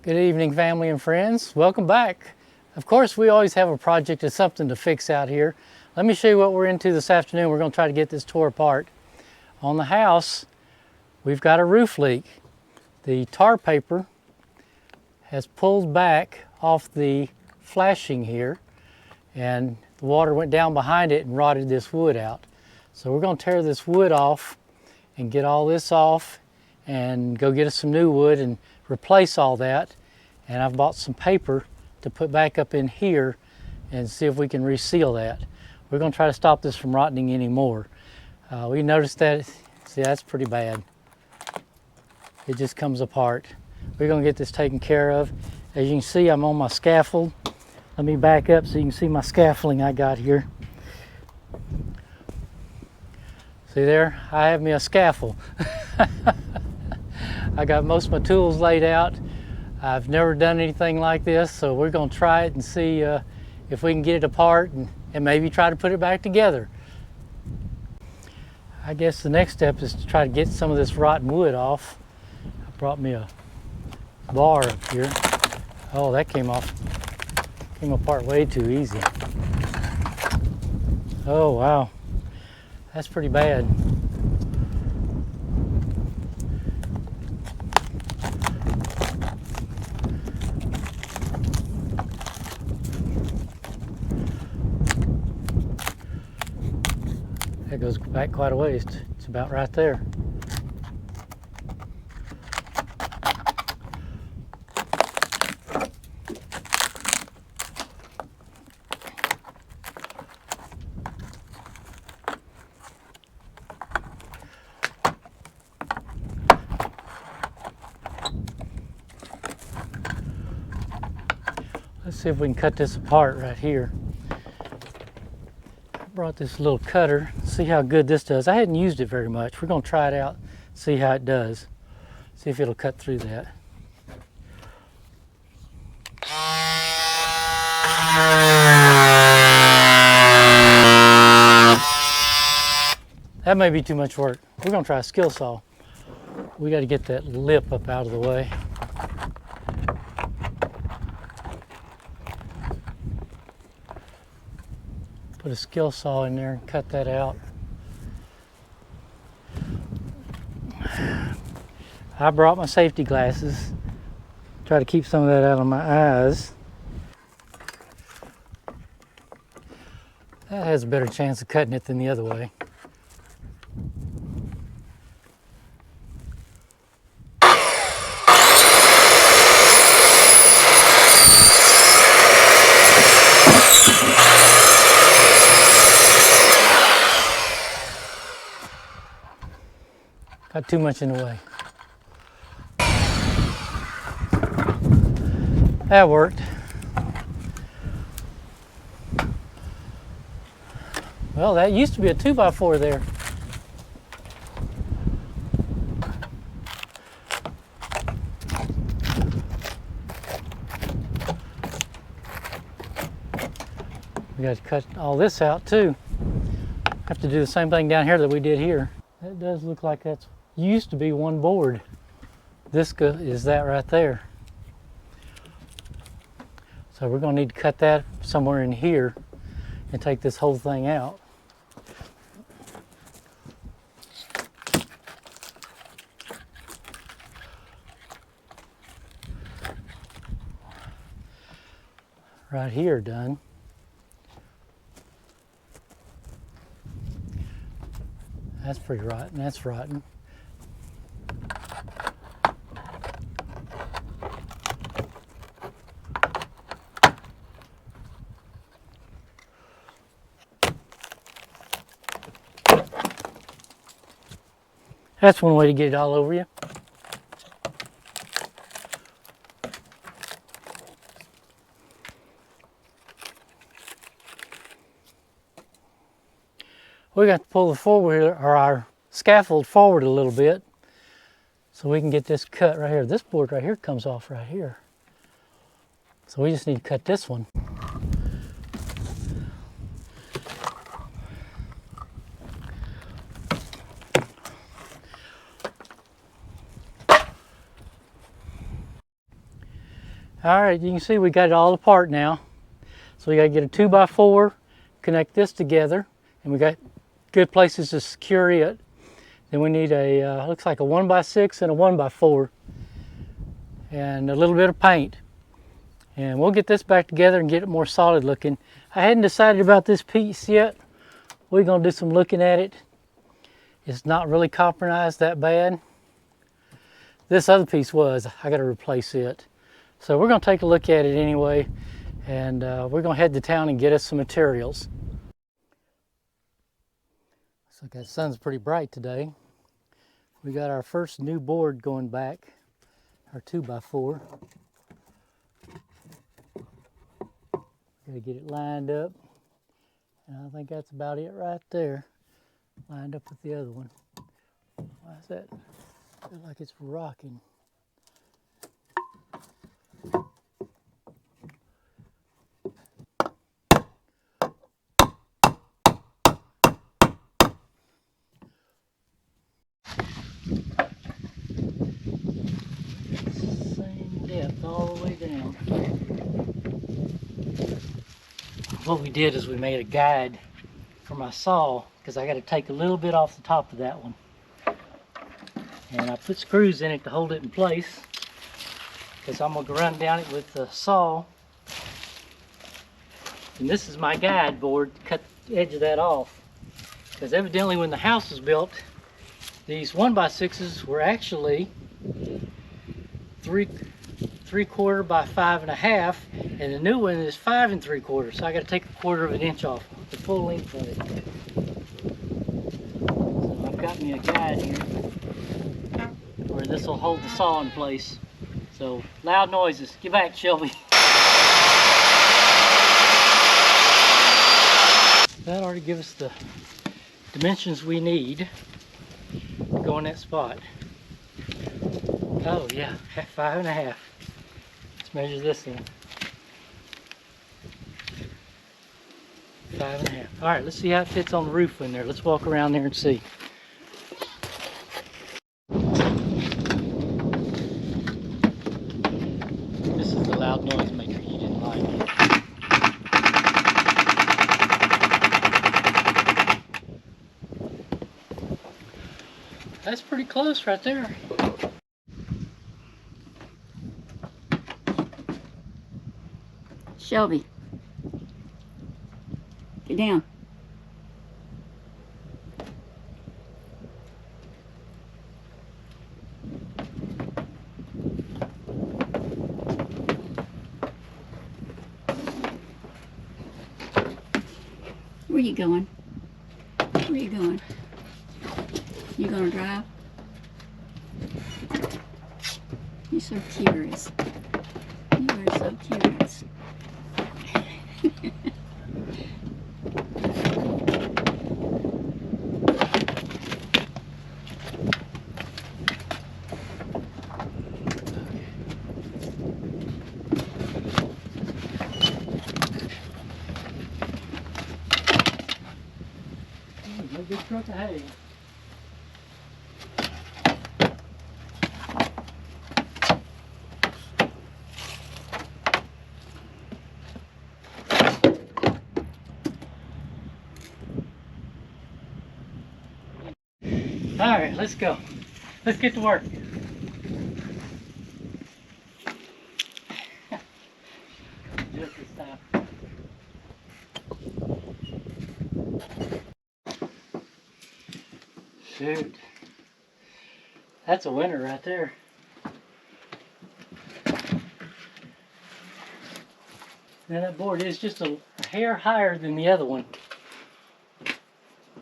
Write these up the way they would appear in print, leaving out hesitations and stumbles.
Good evening, family and friends. Welcome back. Of course, we always have a project or something to fix out here. Let me show you what we're into this afternoon. We're going to try to get this tore apart. On the house, we've got a roof leak. The tar paper has pulled back off the flashing here, and the water went down behind it and rotted this wood out. So we're going to tear this wood off and get all this off and go get us some new wood and replace all that. And I've bought some paper to put back up in here and see if we can reseal that. We're going to try to stop this from rotting anymore. We noticed that, see, that's pretty bad. It just comes apart. We're going to get this taken care of. As you can see, I'm on my scaffold. Let me back up so you can see my scaffolding I got here. See there? I have me a scaffold. I got most of my tools laid out. I've never done anything like this, so we're going to try it and see if we can get it apart and maybe try to put it back together. I guess the next step is to try to get some of this rotten wood off. I brought me a bar up here. Oh, that came apart way too easy. Oh, wow. That's pretty bad. That goes back quite a ways. It's about right there. Let's see if we can cut this apart right here. Brought this little cutter, see how good this does. I hadn't used it very much. We're going to try it out, see how it does. See if it'll cut through that. That may be too much work. We're going to try a skill saw. We got to get that lip up out of the way. Put a skill saw in there and cut that out. I brought my safety glasses. Try to keep some of that out of my eyes. That has a better chance of cutting it than the other way. Got too much in the way. That worked. Well, that used to be a 2x4 there. We got to cut all this out too. Have to do the same thing down here that we did here. That does look like that's used to be one board. This is that right there. So we're going to need to cut that somewhere in here and take this whole thing out. Right here done. That's pretty rotten. That's rotten. That's one way to get it all over you. We got to pull the forward or our scaffold forward a little bit so we can get this cut right here. This board right here comes off right here. So we just need to cut this one. All right, you can see we got it all apart now. So we got to get a 2x4, connect this together, and we got good places to secure it. Then we need a, looks like a 1x6 and a 1x4, and a little bit of paint. And we'll get this back together and get it more solid looking. I hadn't decided about this piece yet. We're gonna do some looking at it. It's not really copperized that bad. This other piece was, I gotta replace it. So we're gonna take a look at it anyway, and we're gonna head to town and get us some materials. So the sun's pretty bright today. We got our first new board going back, our 2x4. Gotta get it lined up. And I think that's about it right there. Lined up with the other one. Why is that? Feels like it's rocking. Same depth all the way down. What we did is we made a guide for my saw, because I got to take a little bit off the top of that one. And I put screws in it to hold it in place, because I'm going to run down it with the saw. And this is my guide board to cut the edge of that off. Because evidently when the house was built, these 1x6s were actually 3/4 by 5.5, and the new one is 5 3/4. So I got to take 1/4 of an inch off the full length of it. So I've got me a guide here where this will hold the saw in place. So loud noises. Get back, Shelby. That ought to give us the dimensions we need to go in that spot. Oh yeah, 5.5. Let's measure this in. 5.5. All right, let's see how it fits on the roof in there. Let's walk around there and see. This is the loud noise maker you didn't like. That's pretty close right there. Shelby, get down. Where you going? Where you going? You gonna drive? You're so curious. You are so curious. No good truck of hay. All right, let's go. Let's get to work. Just this time. Shoot. That's a winner right there. Now that board is just a hair higher than the other one.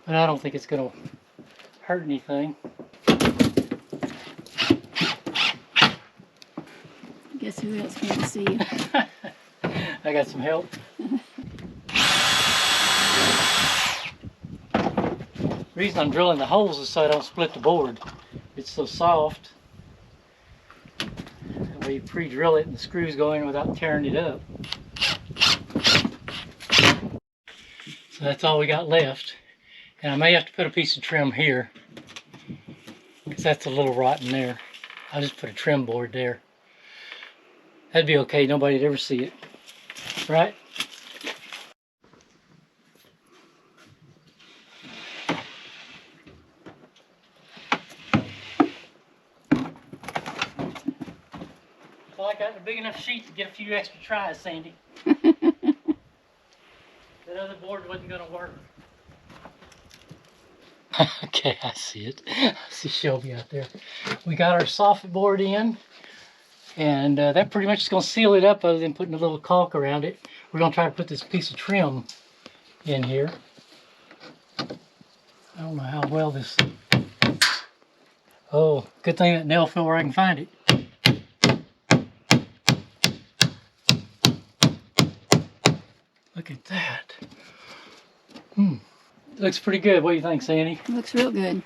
But I don't think it's going to hurt anything. Guess who else came to see you? I got some help. The reason I'm drilling the holes is so I don't split the board. It's so soft. That way you pre-drill it and the screws go in without tearing it up. So that's all we got left. And I may have to put a piece of trim here, because that's a little rotten there. I'll just put a trim board there. That'd be okay. Nobody'd ever see it, right? Well, I got a big enough sheet to get a few extra tries, Sandy. That other board wasn't going to work. Okay, I see it. I see Shelby out there. We got our soffit board in, and that pretty much is going to seal it up other than putting a little caulk around it. We're going to try to put this piece of trim in here. I don't know how well this... Oh, good thing that nail fell where I can find it. Look at that. Looks pretty good. What do you think, Sandy? It looks real good.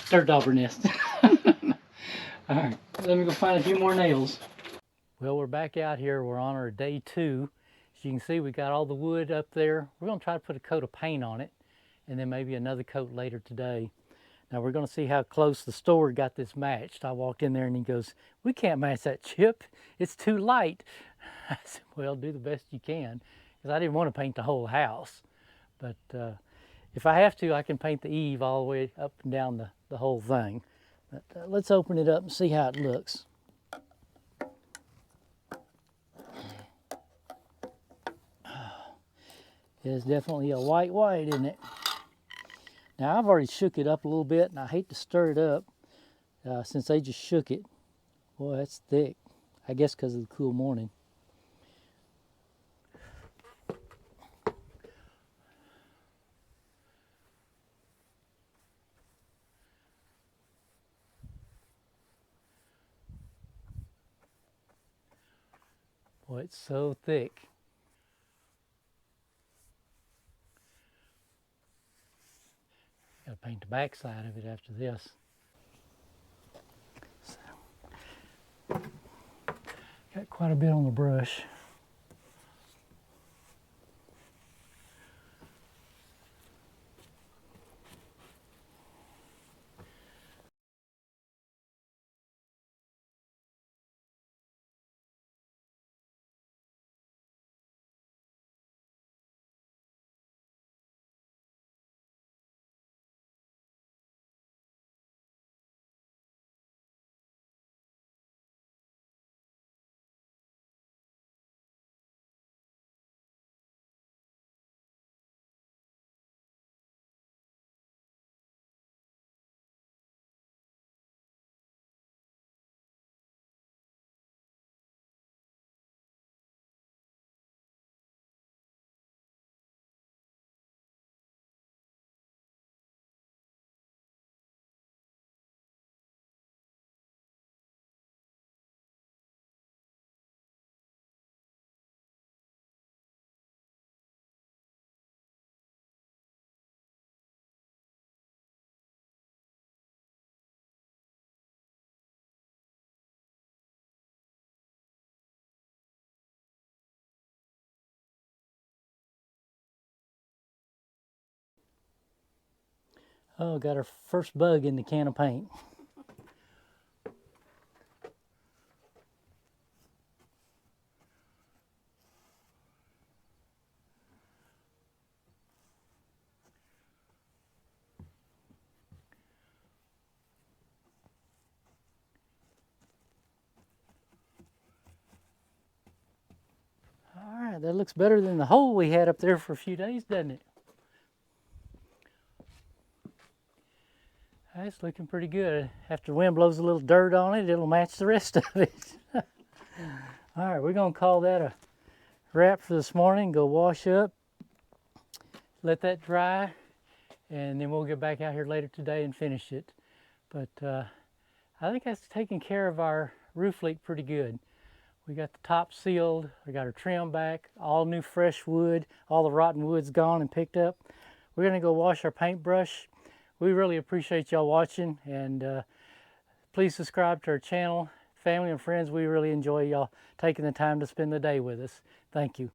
Dirt dauber nest. All right, let me go find a few more nails. Well, we're back out here. We're on our day 2. As you can see, we got all the wood up there. We're going to try to put a coat of paint on it, and then maybe another coat later today. Now we're going to see how close the store got this matched. I walked in there and he goes, "We can't match that chip. It's too light." I said, "Well, do the best you can," because I didn't want to paint the whole house. But if I have to, I can paint the eave all the way up and down the whole thing. But let's open it up and see how it looks. It's definitely a white, isn't it? Now I've already shook it up a little bit, and I hate to stir it up since they just shook it. Boy, that's thick. I guess because of the cool morning. Boy, it's so thick. Gotta paint the back side of it after this. So, got quite a bit on the brush. Oh, got our first bug in the can of paint. All right, that looks better than the hole we had up there for a few days, doesn't it? That's looking pretty good. After the wind blows a little dirt on it, it'll match the rest of it. All right, we're gonna call that a wrap for this morning. Go wash up, let that dry, and then we'll get back out here later today and finish it. But I think that's taking care of our roof leak pretty good. We got the top sealed, we got our trim back, all new fresh wood, all the rotten wood's gone and picked up. We're gonna go wash our paintbrush. We really appreciate y'all watching, and please subscribe to our channel. Family and friends, we really enjoy y'all taking the time to spend the day with us. Thank you.